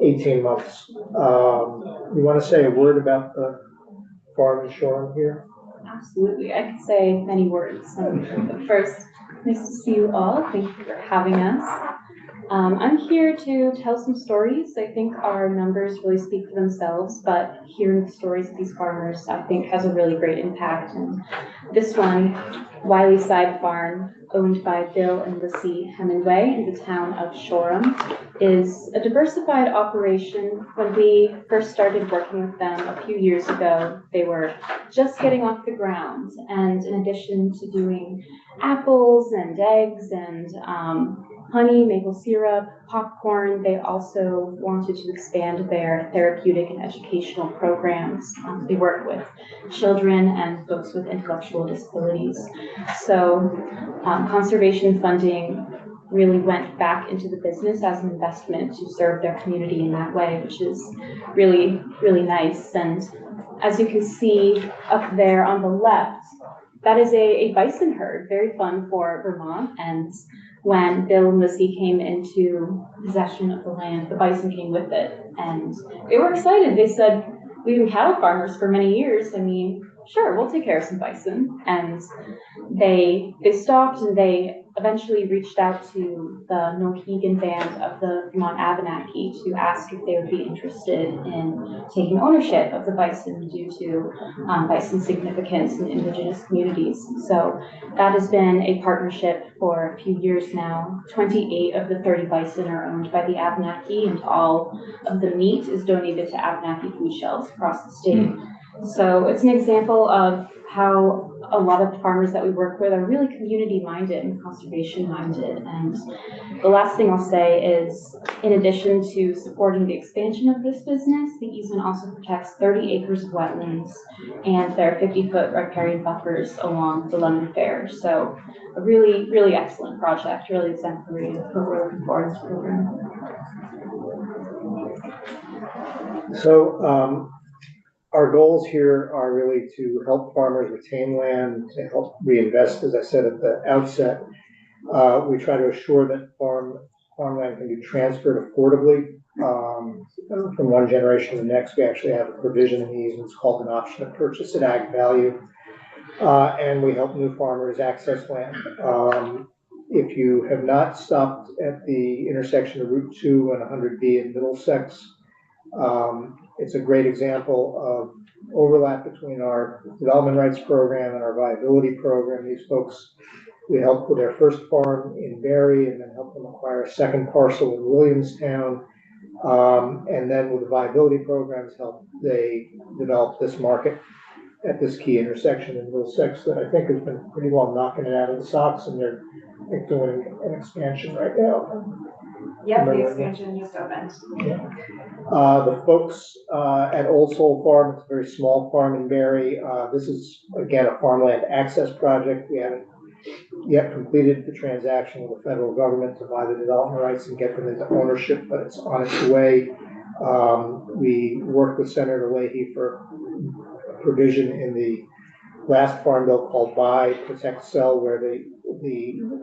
18 months. You want to say a word about the farm and Shoreham here? Absolutely, I could say many words. But first, nice to see you all. Thank you for having us. I'm here to tell some stories. I think our numbers really speak for themselves, but hearing the stories of these farmers, I think, has a really great impact. And this one, Wiley Side Farm, owned by Bill and Lissy Hemingway in the town of Shoreham, is a diversified operation. When we first started working with them a few years ago, they were just getting off the ground. And in addition to doing apples and eggs and honey, maple syrup, popcorn. They also wanted to expand their therapeutic and educational programs. They work with children and folks with intellectual disabilities. So conservation funding really went back into the business as an investment to serve their community in that way, which is really, really nice. And as you can see up there on the left, that is a bison herd, very fun for Vermont. And when Bill and Lizzie came into possession of the land, the bison came with it. And they were excited. They said, we've been cattle farmers for many years. I mean, sure, we'll take care of some bison. And they stopped, and they eventually reached out to the Mohegan Band of the Vermont Abenaki to ask if they would be interested in taking ownership of the bison due to bison's significance in indigenous communities. So that has been a partnership for a few years now. 28 of the 30 bison are owned by the Abenaki, and all of the meat is donated to Abenaki food shelves across the state. So it's an example of how a lot of the farmers that we work with are really community minded and conservation minded. And the last thing I'll say is, in addition to supporting the expansion of this business, the easement also protects 30 acres of wetlands, and there are 50-foot riparian buffers along the London Fair. So a really, really excellent project, really exemplary, and we're looking forward to this program. So, our goals here are really to help farmers retain land, to help reinvest, as I said at the outset. We try to assure that farmland can be transferred affordably from one generation to the next. We actually have a provision in the easements called an option to purchase at ag value. And we help new farmers access land. If you have not stopped at the intersection of Route 2 and 100B in Middlesex, it's a great example of overlap between our development rights program and our viability program. These folks, we helped with their first farm in Barry, and then helped them acquire a second parcel in Williamstown. And then with the viability programs, they develop this market at this key intersection in Middlesex that I think has been pretty well knocking it out of the socks, and they're doing an expansion right now. Yep, the expansion just opened. The folks at Old Soul Farm, it's a very small farm in Barry. This is, again, a farmland access project. We haven't yet completed the transaction with the federal government to buy the development rights and get them into ownership, but it's on its way. We worked with Senator Leahy for a provision in the last farm bill called Buy, Protect, Sell, where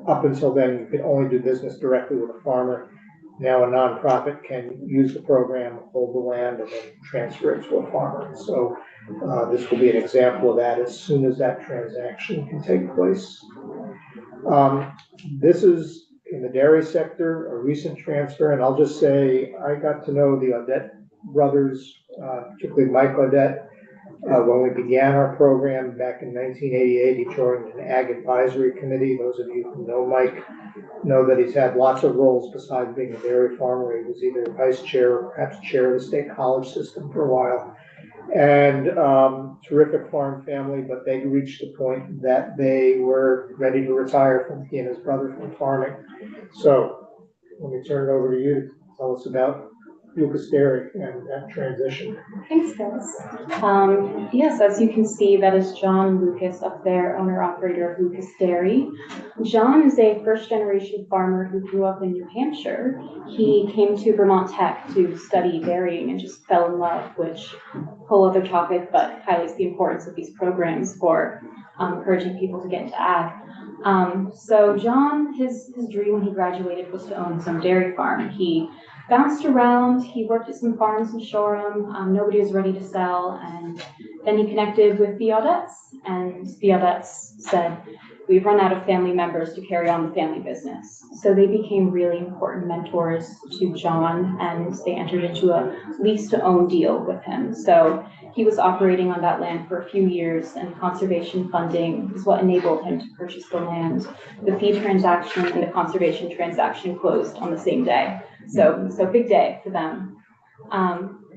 up until then, you could only do business directly with a farmer. Now a nonprofit can use the program, hold the land, and then transfer it to a farmer. So this will be an example of that as soon as that transaction can take place. This is, in the dairy sector, a recent transfer, and I'll just say I got to know the Audette brothers, particularly Mike Audette, when we began our program back in 1988. He joined an ag advisory committee. Those of you who know Mike know that he's had lots of roles besides being a dairy farmer. He was either vice chair or perhaps chair of the state college system for a while. And terrific farm family, but they reached the point that they were ready to retire from, he and his brother, from farming. So let me turn it over to you to tell us about Lucas Dairy and that transition. Thanks, guys. Yes, as you can see, that is John Lucas up there, owner-operator of Lucas Dairy. John is a first-generation farmer who grew up in New Hampshire. He came to Vermont Tech to study dairying and just fell in love, which, whole other topic, but highlights the importance of these programs for encouraging people to get into ag. So John, his dream when he graduated was to own his own dairy farm. He bounced around, he worked at some farms in Shoreham, nobody was ready to sell, and then he connected with the Audettes, and the Audettes said, we've run out of family members to carry on the family business. So they became really important mentors to John, and they entered into a lease to own deal with him. So he was operating on that land for a few years, and conservation funding is what enabled him to purchase the land. The fee transaction and the conservation transaction closed on the same day. So big day for them.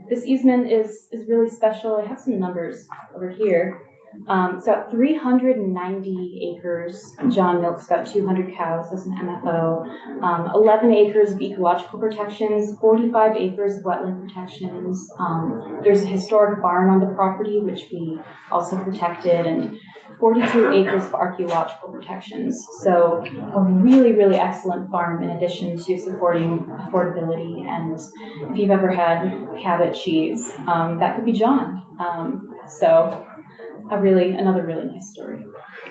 This easement is really special. I have some numbers over here. So at 390 acres, John milks about 200 cows as an MFO, 11 acres of ecological protections, 45 acres of wetland protections. There's a historic barn on the property, which we also protected, and 42 acres of archaeological protections. So a really, really excellent farm in addition to supporting affordability. And if you've ever had Cabot cheese, that could be John. So another really nice story.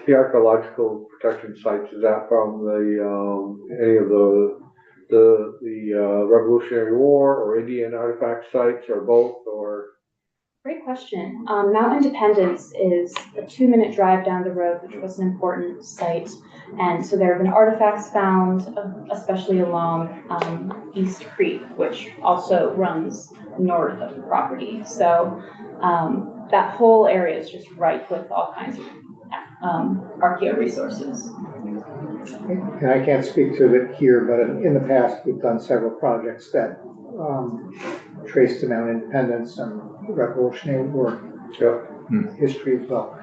The archaeological protection sites, is that from the, any of the Revolutionary War or Indian artifact sites or both, or? Great question. Mount Independence is a 2-minute drive down the road, which was an important site. And so there have been artifacts found, especially along East Creek, which also runs north of the property. So that whole area is just ripe with all kinds of archaeo resources. And I can't speak to it here, but in the past, we've done several projects that trace to Mount Independence and Revolutionary War history as well.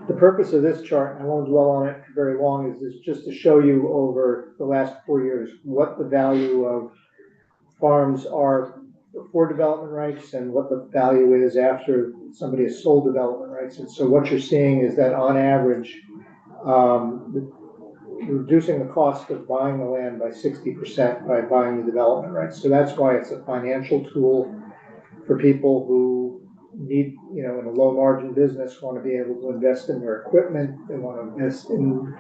The purpose of this chart, and I won't dwell on it very long, is just to show you over the last 4 years what the value of farms are for development rights and what the value is after somebody has sold development rights. And so what you're seeing is that on average, reducing the cost of buying the land by 60% by buying the development rights. So that's why it's a financial tool for people who need, in a low margin business, want to be able to invest in their equipment. They want to invest in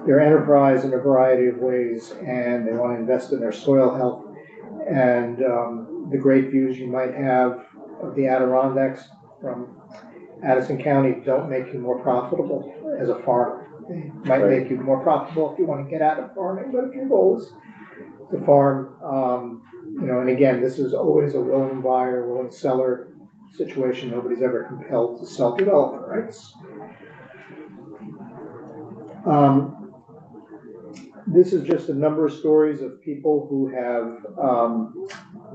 their enterprise in a variety of ways, and they want to invest in their soil health. And the great views you might have of the Adirondacks from Addison County don't make you more profitable as a farmer. They might make you more profitable if you want to get out of farming, but if your goal is to farm, and again, this is always a willing buyer, willing seller situation. Nobody's ever compelled to sell development rights. This is just a number of stories of people who have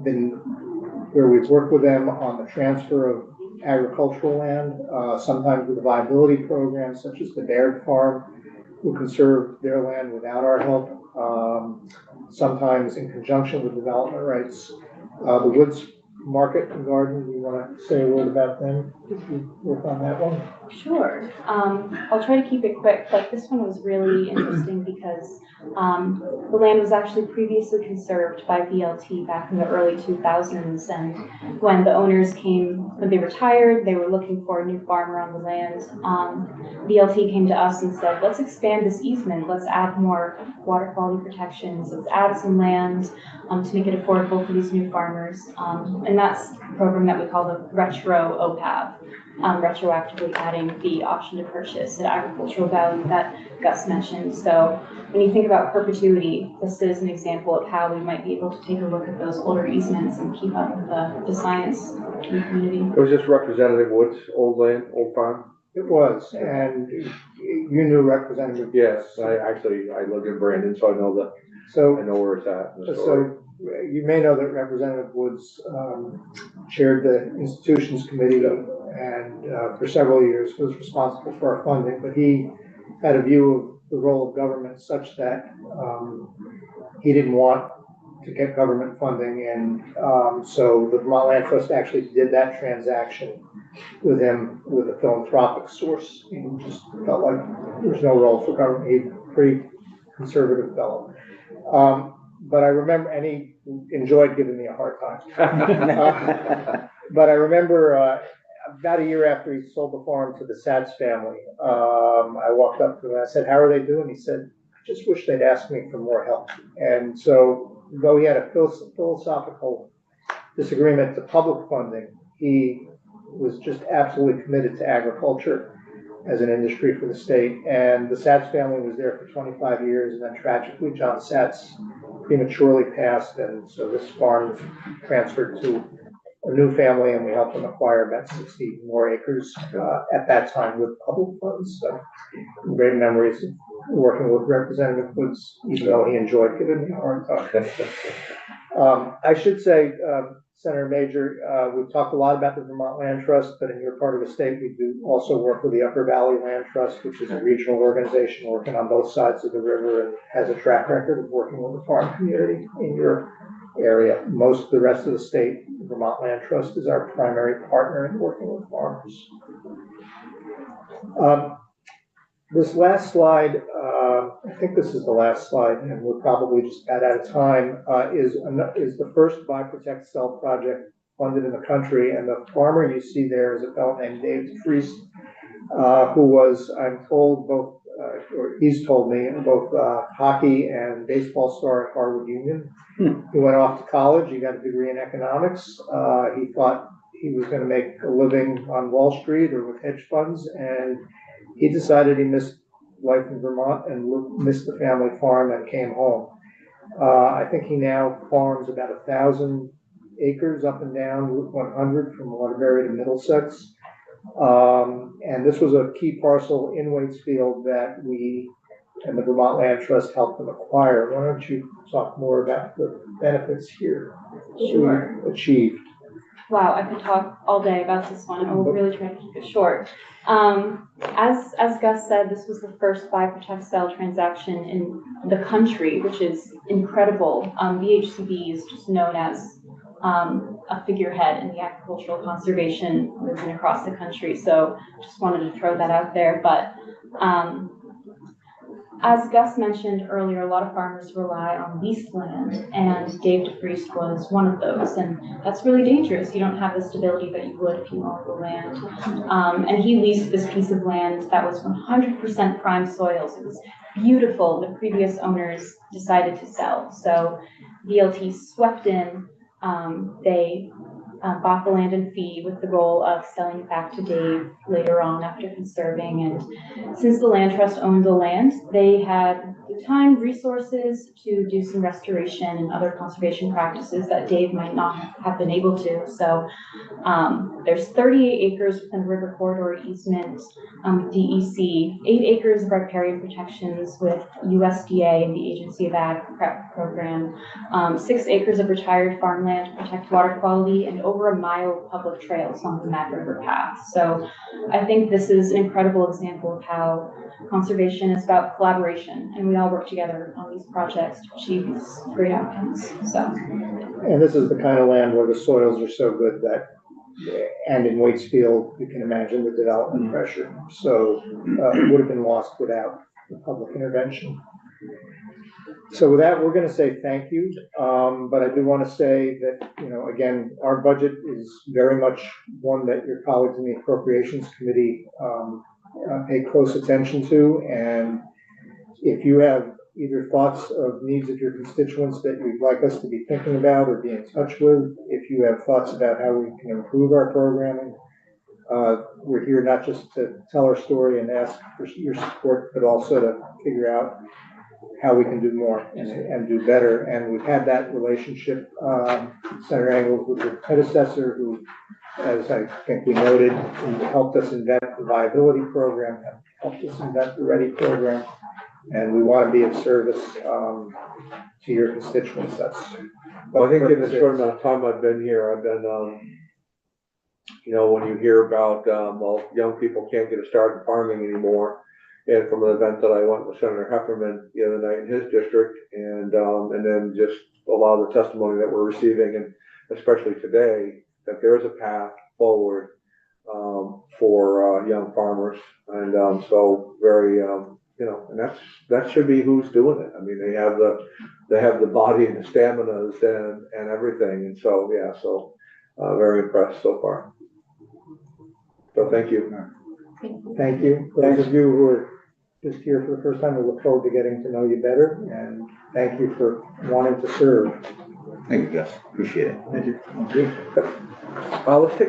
been, where we've worked with them on the transfer of agricultural land, sometimes with a viability program such as the Baird Farm, who conserve their land without our help, sometimes in conjunction with development rights. The Woods Market and Garden, you want to say a word about them? Did you work on that one? Sure. I'll try to keep it quick, but this one was really interesting because the land was actually previously conserved by VLT back in the early 2000s. And when the owners when they retired, they were looking for a new farmer on the land. VLT came to us and said, let's expand this easement. Let's add more water quality protections. Let's add some land to make it affordable for these new farmers. And that's a program that we call the Retro OPAV, retroactively adding the option to purchase at agricultural value that Gus mentioned. So when you think about perpetuity, this is an example of how we might be able to take a look at those older easements and keep up with the science in the community. It was just Representative Woods' old land, old farm? It was, and you knew Representative. Yes, I lived in Brandon, so I know where it's at in the story. So you may know that Representative Woods chaired the institutions committee and for several years was responsible for our funding, but he had a view of the role of government such that he didn't want to get government funding, and so the Vermont Land Trust actually did that transaction with him with a philanthropic source. He just felt like there's no role for government. He's a pretty conservative fellow. But I remember, and he enjoyed giving me a hard time. But I remember about a year after he sold the farm to the Satz family, I walked up to him and I said, how are they doing? He said, I just wish they'd ask me for more help. And so, though he had a philosophical disagreement to public funding, he was just absolutely committed to agriculture as an industry for the state. And the Satz family was there for 25 years, and then tragically John Satz prematurely passed, and so this farm transferred to a new family, and we helped them acquire about 60 more acres at that time with public funds. So great memories of working with Representative Woods, even though he enjoyed giving me a hard time. I should say, Senator Major, we've talked a lot about the Vermont Land Trust, but in your part of the state, we do also work with the Upper Valley Land Trust, which is a regional organization working on both sides of the river and has a track record of working with the farm community in your area. Most of the rest of the state, Vermont Land Trust is our primary partner in working with farmers. This last slide, I think this is the last slide, and we're probably just about out of time, is the first BioProtect cell project funded in the country. And the farmer you see there is a fellow named Dave DeFries, who was, I'm told, both, or he's told me, both hockey and baseball star at Harvard Union. He went off to college, he got a degree in economics. He thought he was going to make a living on Wall Street or with hedge funds, and he decided he missed life in Vermont and missed the family farm and came home. I think he now farms about 1,000 acres up and down Route 100 from Waterbury to Middlesex. And this was a key parcel in Waitsfield that we and the Vermont Land Trust helped them acquire. Why don't you talk more about the benefits here Sure. we achieved? Wow, I could talk all day about this one. I will really try to keep it short. As Gus said, this was the first BioProtect cell transaction in the country, which is incredible. VHCB is just known as a figurehead in the agricultural conservation movement across the country. So just wanted to throw that out there. But as Gus mentioned earlier, a lot of farmers rely on leased land, and Dave DeFries was one of those. And that's really dangerous. You don't have the stability that you would if you owned the land. And he leased this piece of land that was 100% prime soils. It was beautiful. The previous owners decided to sell. So VLT swept in. They bought the land in fee with the goal of selling it back to Dave later on after conserving. And since the land trust owned the land, they had the time, resources to do some restoration and other conservation practices that Dave might not have been able to. So there's 38 acres within the river corridor easement, DEC, 8 acres of riparian protections with USDA and the Agency of Ag PREP program, 6 acres of retired farmland to protect water quality, and over 1 mile of public trails on the Mad River Path. So I think this is an incredible example of how conservation is about collaboration, and we all work together on these projects to achieve these great outcomes. So, and this is the kind of land where the soils are so good that, and in Waitsfield, you can imagine the development pressure. So it would have been lost without the public intervention. So with that, we're going to say thank you. But I do want to say that, you know, again, our budget is very much one that your colleagues in the Appropriations Committee pay close attention to. And if you have either thoughts of needs of your constituents that you'd like us to be thinking about or be in touch with, if you have thoughts about how we can improve our programming, we're here not just to tell our story and ask for your support, but also to figure out how we can do more and do better. And we've had that relationship, Senator Engels, with your predecessor, who, as I think we noted, helped us invent the viability program, helped us invent the READY program, and we want to be of service to your constituents. That's Well, I think in the short amount of time I've been here, I've been, you know, when you hear about, well, young people can't get a start in farming anymore. And from an event that I went with Senator Heffernan the other night in his district, and then just a lot of the testimony that we're receiving, and especially today, that there is a path forward for young farmers. And so very, you know, and that should be who's doing it. I mean, they have the body and the staminas and everything. And so, yeah, so very impressed so far. So thank you. Thank you. For those of you who are just here for the first time, we look forward to getting to know you better, and thank you for wanting to serve. Thank you, Gus. Appreciate it. Thank you. Let's take